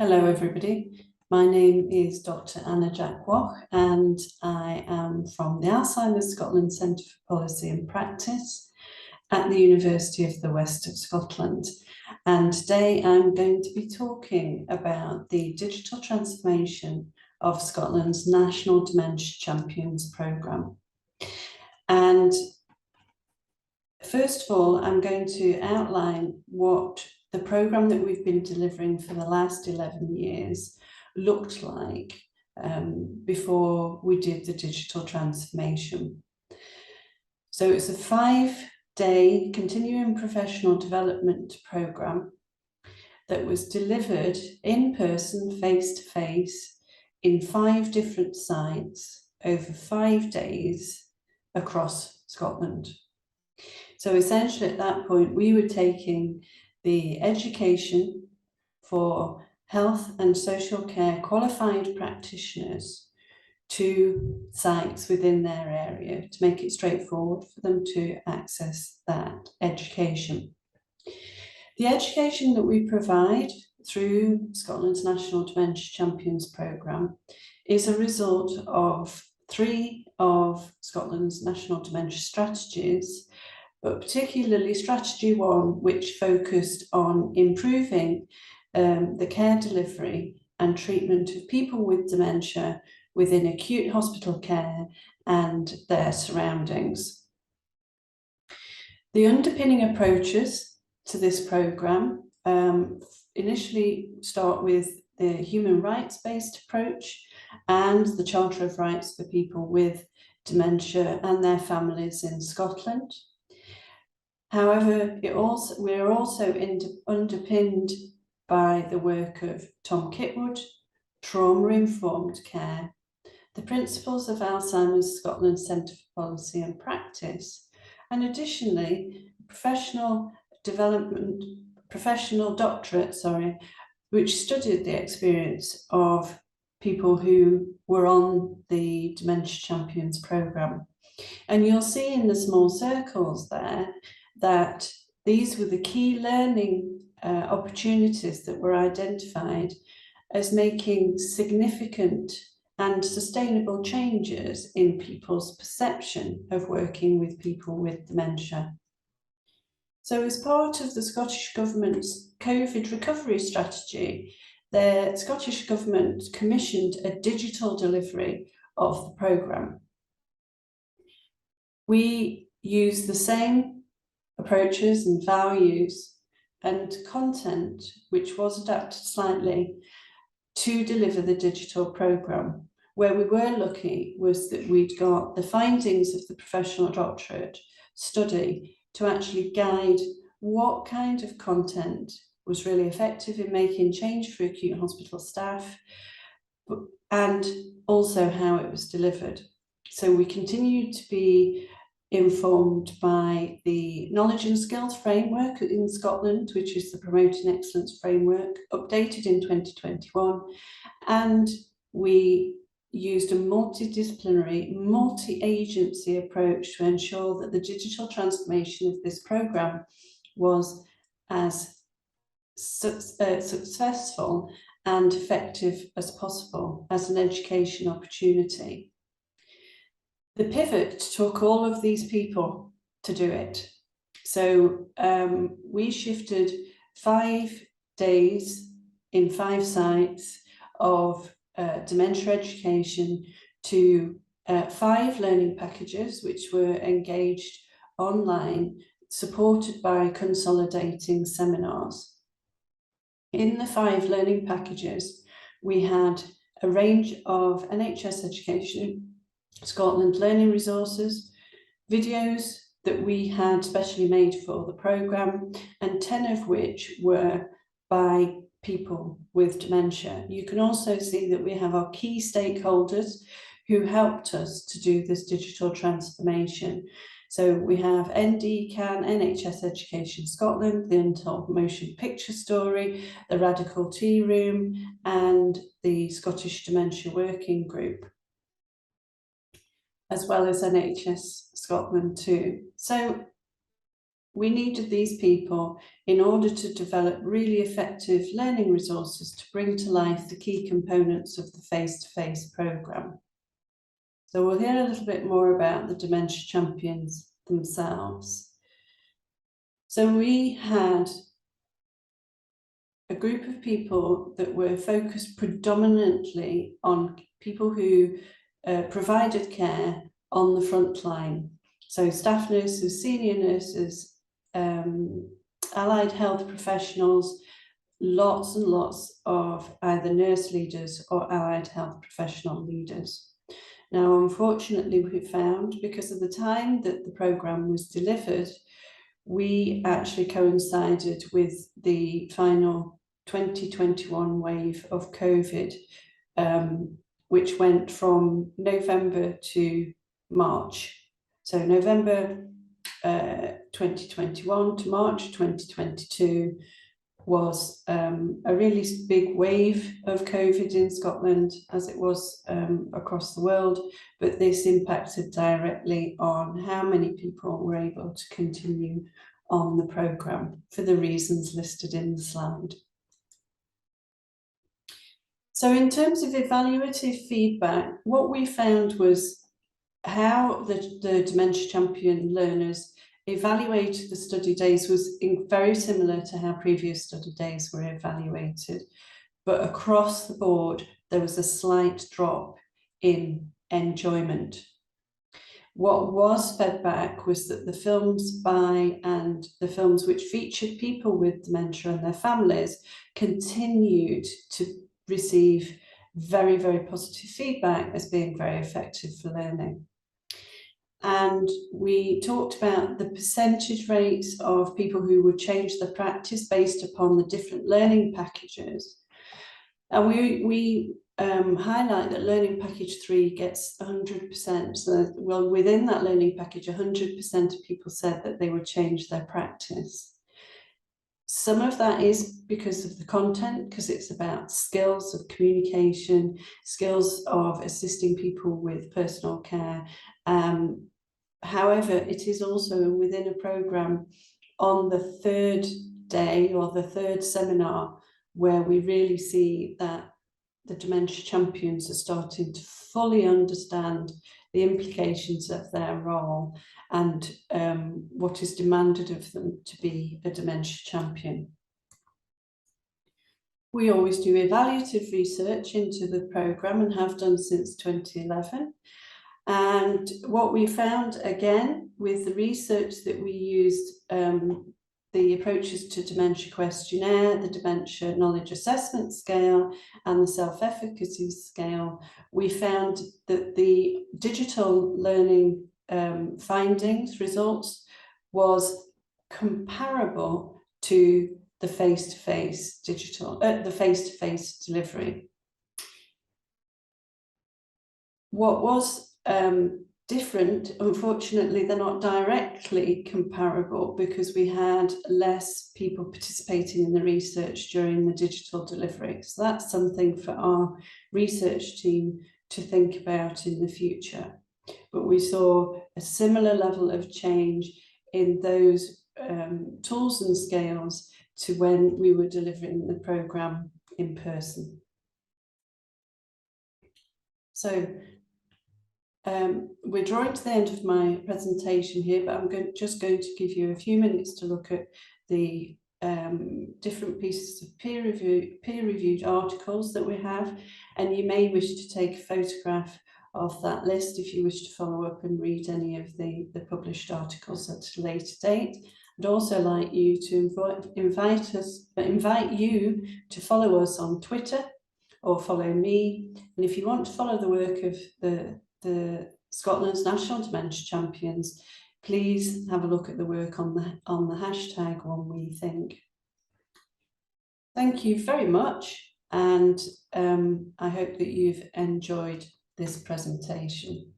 Hello everybody, my name is Dr. Anna Jack-WAUGH and I am from the Alzheimer Scotland Centre for Policy and Practice at the University of the West of Scotland. And today I'm going to be talking about the digital transformation of Scotland's National Dementia Champions programme. And first of all, I'm going to outline what the programme that we've been delivering for the last 11 years looked like before we did the digital transformation. So it's a 5-day continuing professional development programme that was delivered in person, face-to-face, in 5 different sites over 5 days across Scotland. So essentially at that point, we were taking the education for health and social care qualified practitioners to sites within their area to make it straightforward for them to access that education. The education that we provide through Scotland's National Dementia Champions programme is a result of 3 of Scotland's national dementia strategies, but particularly strategy 1, which focused on improving the care delivery and treatment of people with dementia within acute hospital care and their surroundings. The underpinning approaches to this programme initially start with the human rights-based approach and the Charter of Rights for people with dementia and their families in Scotland. However, we're also underpinned by the work of Tom Kitwood, trauma-informed care, the principles of Alzheimer's Scotland Centre for Policy and Practice, and additionally, professional doctorate, which studied the experience of people who were on the Dementia Champions programme. And you'll see in the small circles there that these were the key learning opportunities that were identified as making significant and sustainable changes in people's perception of working with people with dementia. So as part of the Scottish Government's COVID recovery strategy, the Scottish Government commissioned a digital delivery of the programme. We use the same approaches and values and content, which was adapted slightly to deliver the digital programme. Where we were lucky was that we'd got the findings of the professional doctorate study to actually guide what kind of content was really effective in making change for acute hospital staff, and also how it was delivered. So we continue to be informed by the Knowledge and Skills Framework in Scotland, which is the Promoting Excellence Framework, updated in 2021, and we used a multidisciplinary, multi-agency approach to ensure that the digital transformation of this programme was as successful and effective as possible as an education opportunity. The pivot took all of these people to do it. So we shifted 5 days in 5 sites of dementia education to 5 learning packages, which were engaged online, supported by consolidating seminars. In the 5 learning packages, we had a range of NHS education, Scotland learning resources, videos that we had specially made for the programme, and 10 of which were by people with dementia. You can also see that we have our key stakeholders who helped us to do this digital transformation. So we have NDCAN, NHS Education Scotland, the Untold Motion Picture Story, the Radical Tea Room, and the Scottish Dementia Working Group, as well as NHS Scotland too. So we needed these people in order to develop really effective learning resources to bring to life the key components of the face-to-face programme. So we'll hear a little bit more about the Dementia Champions themselves. So we had a group of people that were focused predominantly on people who provided care on the front line. So staff nurses, senior nurses, allied health professionals, lots and lots of either nurse leaders or allied health professional leaders. Now, unfortunately, we found, because of the time that the programme was delivered, we actually coincided with the final 2021 wave of COVID, which went from November to March. So November 2021 to March 2022 was a really big wave of COVID in Scotland, as it was across the world, but this impacted directly on how many people were able to continue on the programme for the reasons listed in the slide. So in terms of evaluative feedback, what we found was how the Dementia Champion learners evaluated the study days was very similar to how previous study days were evaluated, but across the board there was a slight drop in enjoyment. What was fed back was that the films by and the films which featured people with dementia and their families continued to receive very, very positive feedback as being very effective for learning. And we talked about the percentage rates of people who would change their practice based upon the different learning packages. And we highlight that learning package 3 gets 100%. So, well, within that learning package, 100% of people said that they would change their practice. Some of that is because of the content, because it's about skills of communication, skills of assisting people with personal care. However, it is also within a programme on the third day or the third seminar where we really see that the Dementia Champions are starting to fully understand the implications of their role and what is demanded of them to be a Dementia Champion. We always do evaluative research into the programme and have done since 2011. And what we found, again, with the research that we used, the approaches to dementia questionnaire, the dementia knowledge assessment scale, and the self-efficacy scale, we found that the digital learning findings, results, was comparable to the face-to-face digital, the face-to-face delivery. What was different, unfortunately, they're not directly comparable because we had less people participating in the research during the digital delivery. So that's something for our research team to think about in the future. But we saw a similar level of change in those tools and scales to when we were delivering the programme in person. So we're drawing to the end of my presentation here, but I'm just going to give you a few minutes to look at the different pieces of peer-reviewed articles that we have, and you may wish to take a photograph of that list if you wish to follow up and read any of the published articles at a later date. I'd also like you to invite you to follow us on Twitter or follow me, and if you want to follow the work of the Scotland's National Dementia Champions, please have a look at the work on the hashtag #OneWeThink. Thank you very much, and I hope that you've enjoyed this presentation.